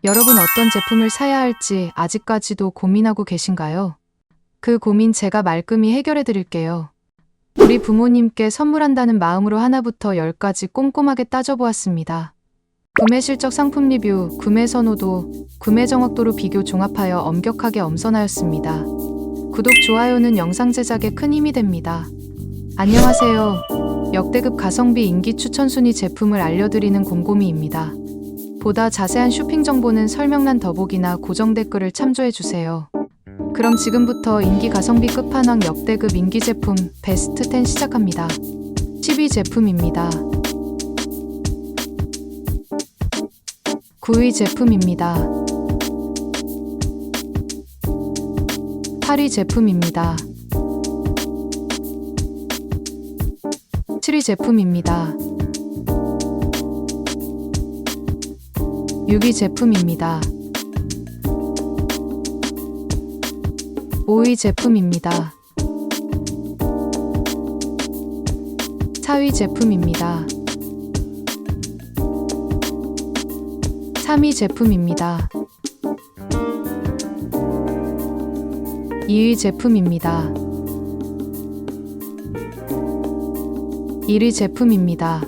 여러분 어떤 제품을 사야 할지 아직까지도 고민하고 계신가요? 그 고민 제가 말끔히 해결해 드릴게요. 우리 부모님께 선물한다는 마음으로 하나부터 10까지 꼼꼼하게 따져보았습니다. 구매 실적 상품 리뷰, 구매 선호도, 구매 정확도로 비교 종합하여 엄격하게 엄선하였습니다. 구독, 좋아요는 영상 제작에 큰 힘이 됩니다. 안녕하세요. 역대급 가성비 인기 추천 순위 제품을 알려드리는 곰곰이입니다. 보다 자세한 쇼핑 정보는 설명란 더보기나 고정 댓글을 참조해주세요. 그럼 지금부터 인기 가성비 끝판왕 역대급 인기 제품 베스트 10 시작합니다. 10위 제품입니다. 9위 제품입니다. 8위 제품입니다. 7위 제품입니다. 6위 제품입니다. 5위 제품입니다. 4위 제품입니다. 3위 제품입니다. 2위 제품입니다. 1위 제품입니다.